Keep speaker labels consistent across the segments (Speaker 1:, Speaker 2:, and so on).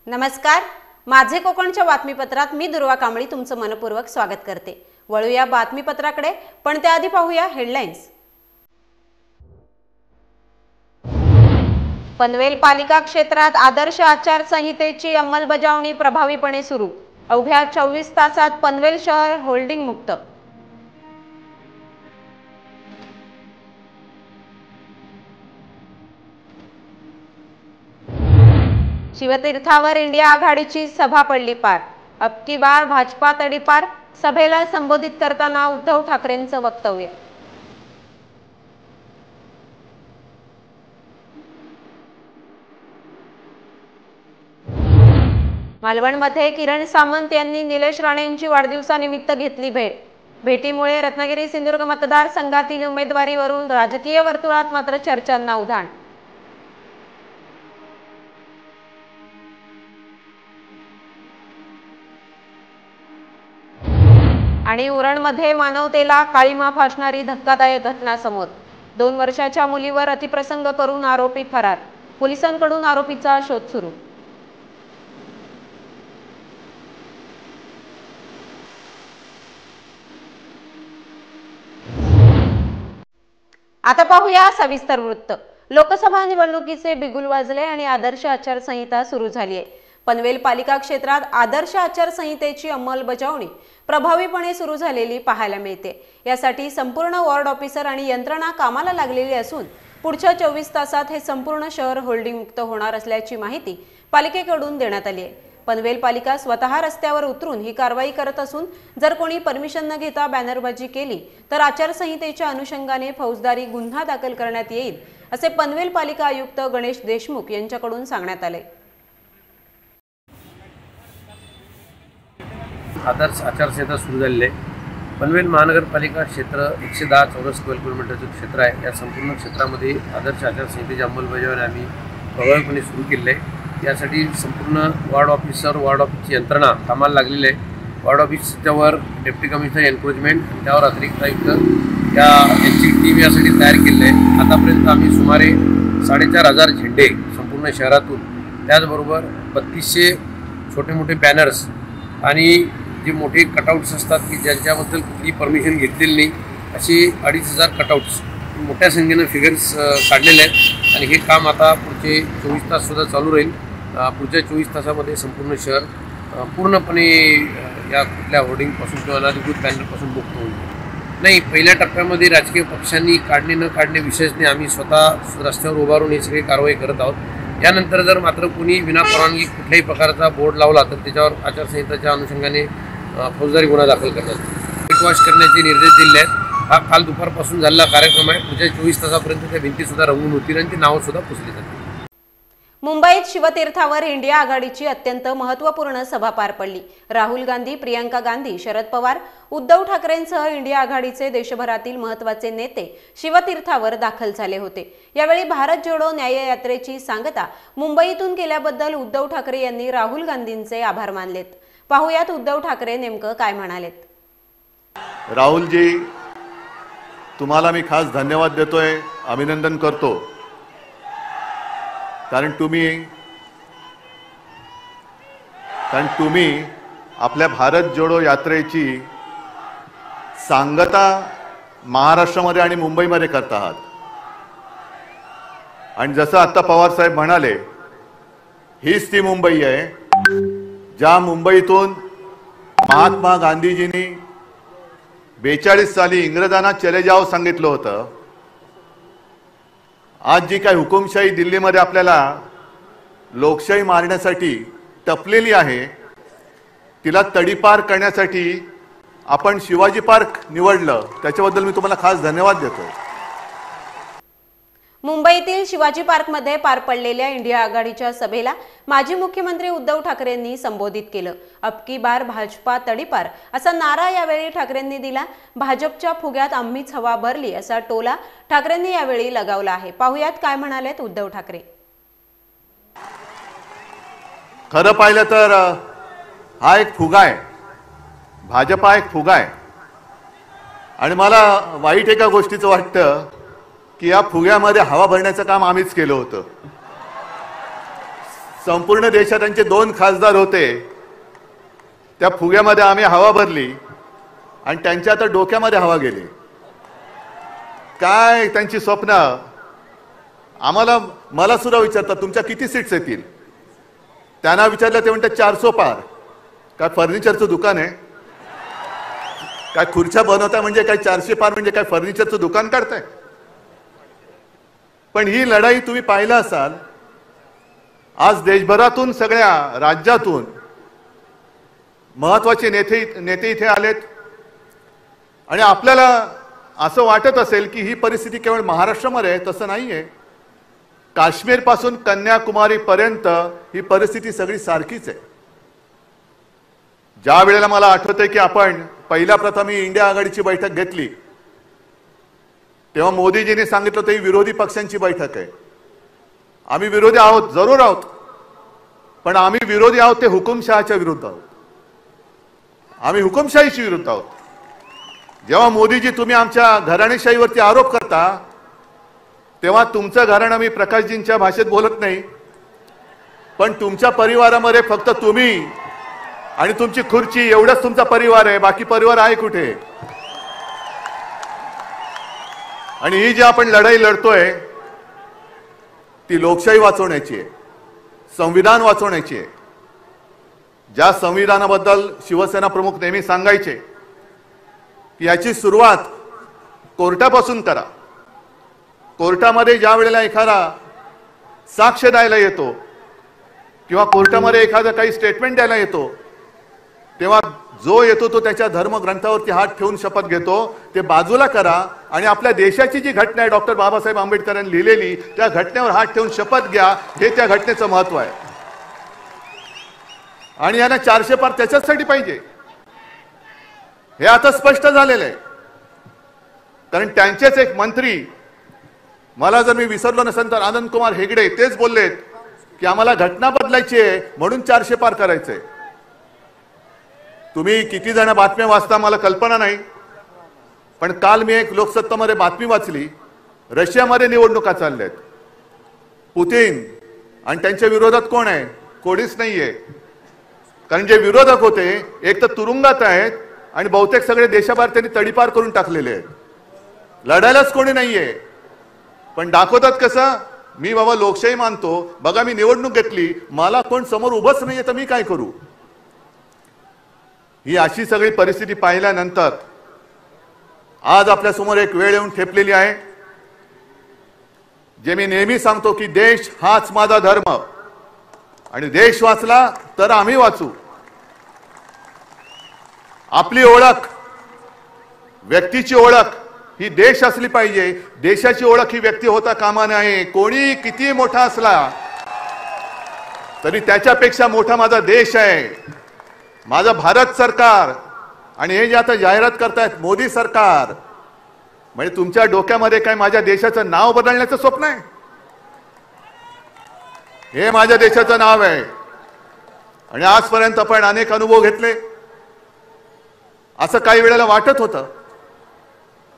Speaker 1: नमस्कार, माझे कोकणच्या बातमीपत्रात मी दुर्वा कांबळी तुमचं मनपूर्वक स्वागत करते। वळूया बातमीपत्राकडे, पण त्याआधी पाहूया हेडलाईन्स। पनवेल पालिका क्षेत्रात आदर्श आचारसंहितेची अंमलबजावणी प्रभावीपणे सुरू। अवघ्या 24 तासात पनवेल शहर होल्डिंग मुक्त। शिवतीर्थावर इंडिया आघाडीची सभा पडली पार। अब की बार भाजपा तडीपार, सभेला संबोधित करताना उद्धव ठाकरेंचं वक्तव्य। मालवणमध्ये किरण सामंत यांनी निलेश राणेंची वाढदिवसानिमित्त घेतली भेट। भेटीमुळे रत्नागिरी सिंधुदुर्ग मतदारसंघातील उमेदवारीवरून राजकीय वर्तुळात मात्र चर्चांना उधाण। आणि उरणमध्ये मानवतेला काळीमा फासणारी धक्कादायक घटना समोर। 2 वर्षाच्या मुलीवर अतिप्रसंग करून आरोपी फरार। पोलिसांकडून आरोपीचा शोध सुरू। आता पाहूया सविस्तर वृत्त। लोकसभा निवडणुकीचे बिगुल वाजले आणि आदर्श आचारसंहिता सुरू झाली आहे। पनवेल पालिका क्षेत्रात आदर्श आचारसंहितेची अंमलबजावणी प्रभावीपणे सुरू झालेली पाहायला मिळते। यासाठी संपूर्ण वॉर्ड ऑफिसर आणि यंत्रणा कामाला लागलेली असून पुढच्या 24 तासात हे संपूर्ण शहर होल्डिंग मुक्त होणार असल्याची माहिती पालिकेकडून देण्यात आली आहे। पनवेल पालिका स्वतः रस्त्यावर उतरून ही कारवाई करत असून जर कोणी परमिशन न घेता बॅनरबाजी केली तर आचारसंहितेच्या अनुषंगाने फौजदारी गुन्हा दाखल करण्यात येईल, असे पनवेल पालिका आयुक्त गणेश देशमुख यांच्याकडून सांगण्यात आले।
Speaker 2: आदर्श आचारसंहिता सुरू झालेली आहे। पनवेल महानगरपालिका क्षेत्र 110 चौरस किलोमीटरचं क्षेत्र आहे। या संपूर्ण क्षेत्रामध्ये आदर्श आचारसंहितेची अंमलबजावणी आम्ही प्रभावीपणे सुरू केली आहे। यासाठी संपूर्ण वॉर्ड ऑफिसर, वॉर्ड ऑफिसची यंत्रणा कामाला लागलेली आहे। वॉर्ड ऑफिसच्यावर डेप्टी कमिशनर एन्क्रोचमेंट, त्यावर अतिरिक्त आयुक्त यांची टीम यासाठी तयार केली आहे। आतापर्यंत आम्ही सुमारे 4,500 झेंडे संपूर्ण शहरातून, त्याचबरोबर 3200 छोटे मोठे बॅनर्स आणि जे मोठे कटआउट्स असतात की ज्यांच्याबद्दल कुठली परमिशन घेतलेली नाही, असे 2,500 कटआउट्स मोठ्या संख्येनं फिगर्स काढलेले आहेत। आणि हे काम आता पुढचे 24 ताससुद्धा चालू राहील। पुढच्या 24 तासामध्ये संपूर्ण शहर पूर्णपणे या कुठल्या होर्डिंगपासून किंवा अनधिकृत बॅनरपासून मुक्त होईल। नाही, पहिल्या टप्प्यामध्ये राजकीय पक्षांनी काढणे न काढणे विशेष नाही, आम्ही स्वतः रस्त्यावर उभारून ही सगळी कारवाई करत आहोत। यानंतर जर मात्र कोणी विनापरवानगी कुठल्याही प्रकारचा बोर्ड लावला तर त्याच्यावर आचारसंहितेच्या अनुषंगाने फौजदारी गुन्हा दाखल करण्यात, व्हाईट वॉश करण्याचे निर्देश दिले आहेत। हा काल दुपारपासून झालेला कार्यक्रम आहे। पुढच्या 24 तासापर्यंत त्या भिंतीसुद्धा रंगून होतील आणि ती नावंसुद्धा पुसली जातील।
Speaker 1: मुंबईत शिवतीर्थावर इंडिया आघाडीची अत्यंत महत्त्वपूर्ण सभा पार पडली। राहुल गांधी, प्रियंका गांधी, शरद पवार, उद्धव ठाकरेंसह इंडिया आघाडीचे देशभरातील महत्त्वाचे नेते शिवतीर्थावर दाखल झाले होते। यावेळी भारत जोडो न्याय यात्रेची सांगता मुंबईतून केल्याबद्दल उद्धव ठाकरे यांनी राहुल गांधींचे आभार मानलेत। पाहुयात उद्धव ठाकरे नेमकं काय म्हणालेत।
Speaker 3: राहुलजी, तुम्हाला मी खास धन्यवाद देतोय, अभिनंदन करतो, कारण तुम्ही आपल्या भारत जोडो यात्रेची सांगता महाराष्ट्रामध्ये आणि मुंबईमध्ये करत आहात। आणि जसं आता पवार साहेब म्हणाले, हीच ती मुंबई आहे ज्या मुंबईतून महात्मा गांधीजींनी 42 साली इंग्रजांना चले जाओ सांगितलं होतं। आज जी काही हुकुमशाही दिल्लीमध्ये आपल्याला लोकशाही मारण्यासाठी टपलेली आहे, तिला तडीपार करण्यासाठी आपण शिवाजी पार्क निवडलं, त्याच्याबद्दल मी तुम्हाला खास धन्यवाद देतो।
Speaker 1: मुंबईतील शिवाजी पार्कमध्ये पार पडलेल्या इंडिया आघाडीच्या सभेला माजी मुख्यमंत्री उद्धव ठाकरेंनी संबोधित केलं। अब की बार भाजपा तडीपार असा नारा यावेळी ठाकरेंनी दिला। भाजपच्या फुग्यात आम्हीच हवा भरली असा टोला ठाकरेंनी यावेळी लगावला आहे। पाहुयात काय म्हणालेत उद्धव ठाकरे।
Speaker 3: खरं पाहिलं तर हा एक फुगा आहे, भाजपा एक फुगा आहे। आणि मला वाईट एका गोष्टीचं वाटतं की या फुग्यामध्ये हवा भरण्याचं काम आम्हीच केलं होतं। संपूर्ण देशात 2 खासदार होते, त्या फुग्यामध्ये आम्ही हवा भरली आणि त्यांच्या आता डोक्यामध्ये हवा गेली. काय त्यांची स्वप्न. मला सुद्धा विचारतात तुमच्या किती सीट्स येतील. त्यांना विचारलं ते म्हणतात 400 पार. काय फर्निचरचं दुकान आहे काय? खुर्च्या बनवताय म्हणजे काय 400 पार म्हणजे काय फर्निचरचं दुकान काढताय? पण ही लढाई तुम्ही पाहिला असाल, आज देशभरातून सगळ्या राज्यातून महत्वाचे नेते इथे आलेत आणि आपल्याला असं वाटत असेल की ही परिस्थिती केवळ महाराष्ट्रामध्ये आहे. तसं नाहीये. काश्मीर पासून कन्याकुमारी पर्यंत ही परिस्थिती सगळी सारखीच आहे. ज्या वेळेला मला आठवतंय की आपण पहिल्या प्रथम ही इंडिया आघाडीची बैठक घेतली, तेव्हा मोदीजींनी सांगितलं होतं ही विरोधी पक्षांची बैठक आहे. आम्ही विरोधी आहोत, जरूर आहोत, पण आम्ही विरोधी आहोत ते हुकुमशहाच्या विरुद्ध आहोत. आम्ही हुकुमशाहीशी विरुद्ध आहोत. जेव्हा मोदीजी तुम्ही आमच्या घराणेशाहीवरती आरोप करता, तेव्हा तुमचं घराणं मी प्रकाशजींच्या भाषेत बोलत नाही, पण तुमच्या परिवारामध्ये फक्त तुम्ही आणि तुमची खुर्ची एवढंच तुमचा परिवार आहे. बाकी परिवार आहे कुठे? आणि ही जी आपण लढाई लढतोय ती लोकशाही वाचवण्याची आहे, संविधान वाचवण्याची आहे. ज्या संविधानाबद्दल शिवसेना प्रमुख नेहमी सांगायचे की याची सुरुवात कोर्टापासून करा. कोर्टामध्ये ज्या वेळेला एखादा साक्ष द्यायला येतो किंवा कोर्टामध्ये एखादा काही स्टेटमेंट द्यायला येतो, तेव्हा जो येतो तो त्याच्या धर्मग्रंथावरती हात ठेवून शपथ घेतो. ते बाजूला करा आणि आपल्या देशाची जी घटना आहे डॉक्टर बाबासाहेब आंबेडकरांनी लिहिलेली, त्या घटनेवर हात ठेवून शपथ घ्या. हे त्या घटनेचं महत्व आहे. आणि यांना 400 पार त्याच्यासाठी पाहिजे हे आता स्पष्ट झालेलं आहे. कारण त्यांचेच एक मंत्री, मला जर मी विसरलो नसेल तर आनंद कुमार हेगडे, तेच बोललेत की आम्हाला घटना बदलायची आहे म्हणून 400 पार करायचंय. तुम्ही किती जण बातम्या वाचता मला कल्पना नाही, पण काल मी एक लोकसत्तामध्ये बातमी वाचली, रशियामध्ये निवडणुका चालल्यात. पुतिन आणि त्यांच्या विरोधात कोण आहे? कोणीच नाहीये. कारण जे विरोधक होते एक तर तुरुंगात आहेत आणि बहुतेक सगळे देशाबाहेर त्यांनी तडीपार करून टाकलेले आहेत. लढायलाच कोणी नाहीये. पण दाखवतात कसं, मी बाबा लोकशाही मानतो, बघा मी निवडणूक घेतली, मला कोण समोर उभंच नाहीये तर मी काय करू. ही अशी सगळी परिस्थिती पाहिल्यानंतर आज आपल्या समोर एक वेळ येऊन ठेपलेली आहे. जे मी नेहमी सांगतो की देश हाच माझा धर्म आणि देश वाचला तर आम्ही वाचू. आपली ओळख, व्यक्तीची ओळख ही देश असली पाहिजे. देशाची ओळख ही व्यक्ती होता कामा नये. कोणी किती मोठा असला तरी त्याच्यापेक्षा मोठा माझा देश आहे, माझं भारत सरकार. आणि हे जे आता जाहिरात करतायत मोदी सरकार, म्हणजे तुमच्या डोक्यामध्ये काय माझ्या देशाचं नाव बदलण्याचं स्वप्न आहे? हे माझ्या देशाचं नाव आहे. आणि आजपर्यंत आपण अनेक अनुभव घेतले. असं काही वेळेला वाटत होतं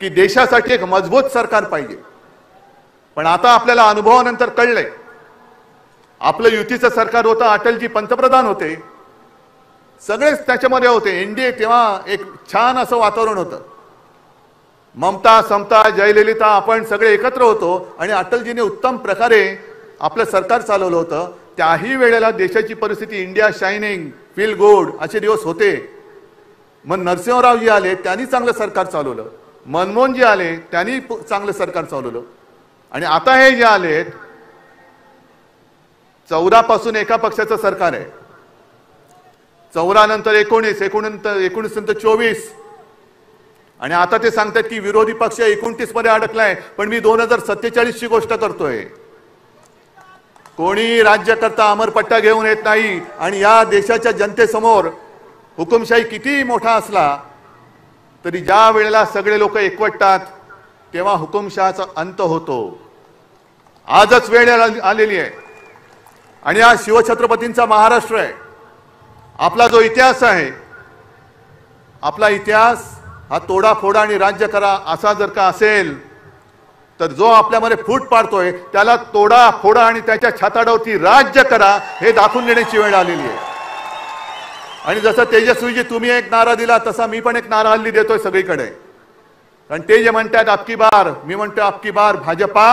Speaker 3: की देशासाठी एक मजबूत सरकार पाहिजे, पण आता आपल्याला अनुभवानंतर कळलंय आपलं युतीचं सरकार होतं, अटलजी पंतप्रधान होते, सगळेच त्याच्यामध्ये होते. एनडीए तेव्हा एक छान असं वातावरण होतं. ममता, समता, जयललिता आपण सगळे एकत्र होतो आणि अटलजीने उत्तम प्रकारे आपलं सरकार चालवलं होतं. त्याही वेळेला देशाची परिस्थिती इंडिया शायनिंग, फील गुड असे दिवस होते. मग नरसिंहरावजी आले, त्यांनी चांगलं सरकार चालवलं. मनमोहनजी आले, त्यांनी चांगलं सरकार चालवलं. आणि आता हे जे आलेत, 14 पासून एका पक्षाचं सरकार आहे, 14 नंतर 19, 19 नंतर 24, आणि आता ते सांगतात की विरोधी पक्ष 29 मध्ये अडकलाय. पण मी 2047 ची गोष्ट करतोय. कोणी राज्यकर्ता अमरपट्टा घेऊन येत नाही. आणि या देशाच्या जनतेसमोर हुकुमशाही किती मोठा असला तरी ज्या वेळेला सगळे लोक एकवटतात तेव्हा हुकुमशहाचा अंत होतो. आजच वेळ आलेली आहे. आणि हा शिवछत्रपतींचा महाराष्ट्र आहे. आपला जो इतिहास आहे, आपला इतिहास हा तोडाफोडा आणि राज्य करा असा जर का असेल तर जो आपल्यामध्ये फूट पाडतोय त्याला तोडा फोडा आणि त्याच्या छाताडावरती राज्य करा हे दाखवून देण्याची वेळ आलेली आहे. आणि जसं तेजस्वीजी तुम्ही एक नारा दिला तसा मी पण एक नारा हल्ली देतोय सगळीकडे. कारण ते जे म्हणतात अबकी बार, मी म्हणतो अबकी बार भाजपा.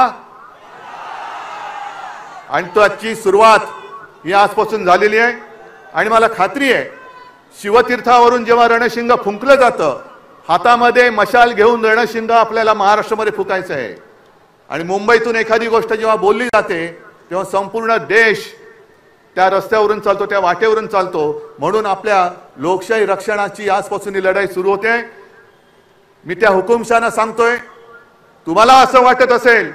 Speaker 3: आणि त्याची सुरुवात ही आजपासून झालेली आहे. आणि मला खात्री आहे शिवतीर्थावरून जेव्हा रणशिंग फुंकलं जातं, हातामध्ये मशाल घेऊन रणशिंग आपल्याला महाराष्ट्रामध्ये फुकायचं आहे. आणि मुंबईतून एखादी गोष्ट जेव्हा बोलली जाते तेव्हा संपूर्ण देश त्या रस्त्यावरून चालतो, त्या वाटेवरून चालतो. म्हणून आपल्या लोकशाही रक्षणाची आजपासून ही लढाई सुरू होते. मी त्या हुकुमशाना सांगतोय, तुम्हाला असं वाटत असेल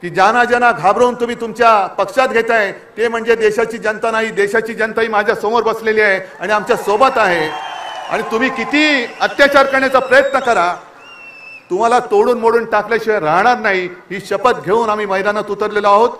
Speaker 3: की ज्यांना ज्यांना घाबरवून तुम्ही तुमच्या पक्षात घेताय ते म्हणजे देशाची जनता नाही, देशाची जनता ही माझ्या समोर बसलेली आहे आणि आमच्या सोबत आहे. आणि तुम्ही किती अत्याचार करण्याचा प्रयत्न करा, तुम्हाला तोडून मोडून टाकल्याशिवाय राहणार नाही, ही शपथ घेऊन आम्ही मैदानात उतरलेलो आहोत.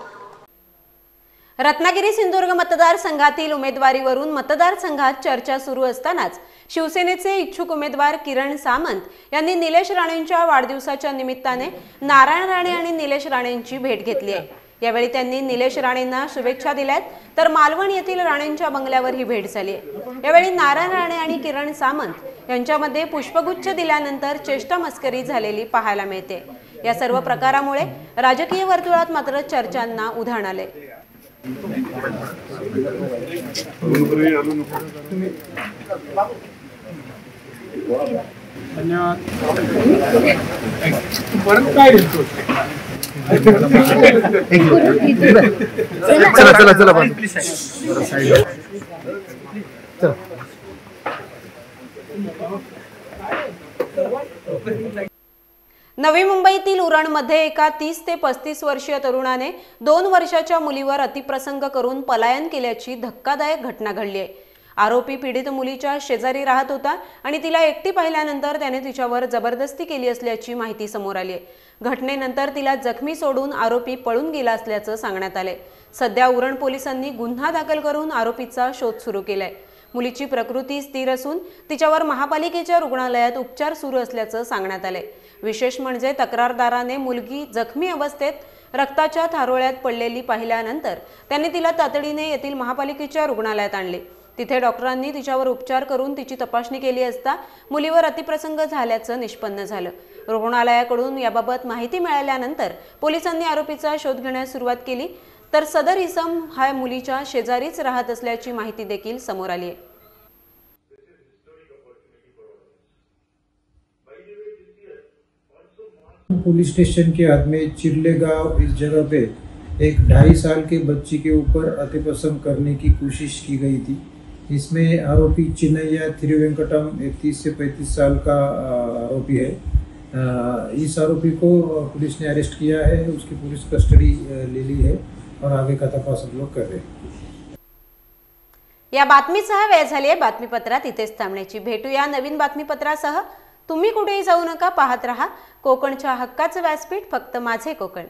Speaker 1: रत्नागिरी सिंधुदुर्ग मतदारसंघातील उमेदवारीवरून मतदारसंघात चर्चा सुरू असतानाच शिवसेनेचे इच्छुक उमेदवार किरण सामंत यांनी निलेश राणेंच्या वाढदिवसाच्या निमित्ताने नारायण राणे आणि निलेश राणेंची भेट घेतली आहे. यावेळी त्यांनी निलेश राणेंना शुभेच्छा दिल्यात, तर मालवण येथील राणेंच्या बंगल्यावर ही भेट झाली आहे. यावेळी नारायण राणे आणि किरण सामंत यांच्यामध्ये पुष्पगुच्छ दिल्यानंतर चेष्टा मस्करी झालेली पाहायला मिळते. या सर्व प्रकारामुळे राजकीय वर्तुळात मात्र चर्चांना उधाण आले. नवी मुंबईतील उरणमध्ये एका 30 ते 35 वर्षीय तरुणाने 2 वर्षाच्या मुलीवर अतिप्रसंग करून पलायन केल्याची धक्कादायक घटना घडली आहे. आरोपी पीडित मुलीच्या शेजारी राहत होता आणि तिला एकटी पाहिल्यानंतर त्याने तिच्यावर जबरदस्ती केली असल्याची माहिती समोर आली आहे. घटनेनंतर तिला जखमी सोडून आरोपी पळून गेला असल्याचं सांगण्यात आलंय. सध्या उरण पोलिसांनी गुन्हा दाखल करून आरोपीचा शोध सुरू केलाय. मुलीची प्रकृती स्थिर असून तिच्यावर महापालिकेच्या रुग्णालयात उपचार सुरू असल्याचं सांगण्यात आलंय. विशेष म्हणजे तक्रारदाराने मुलगी जखमी अवस्थेत रक्ताच्या थारोळ्यात पडलेली पाहिल्यानंतर त्यांनी तिला तातडीने येथील महापालिकेच्या रुग्णालयात आणले. तिथे डॉक्टरांनी तिच्यावर उपचार करून तिची तपासणी केली असता मुलीवर अतिप्रसंग झाल्याचं निष्पन्न झालं. रुग्णालयाकडून याबाबत माहिती मिळाल्यानंतर पोलिसांनी आरोपीचा शोध घेण्यास सुरुवात केली, तर सदर इसम हा मुलीच्या शेजारीच राहत असल्याची माहिती देखील समोर आली आहे.
Speaker 4: पुलिस स्टेशन के हद में चिरले गांव इस जगह पे एक 2.5 साल के बच्ची के ऊपर अतिप्रसंग करने की कोशिश की गई थी. इसमें आरोपी चिन्नैया थिरुवेंकटम 30 से 35 साल का आरोपी है. इस आरोपी को पुलिस ने अरेस्ट किया है, उसकी पुलिस कस्टडी ले ली है और आगे का तपास हम लोग कर रहे हैं.
Speaker 1: या बातमीसह वेळ झाली आहे बातमीपत्रात इथेच थांबण्याची. भेटूया नवीन बातमीपत्रासह. तुम्ही कुठेही जाऊ नका, पाहत रहा कोकणच्या हक्काचं व्यासपीठ, फक्त माझे कोकण.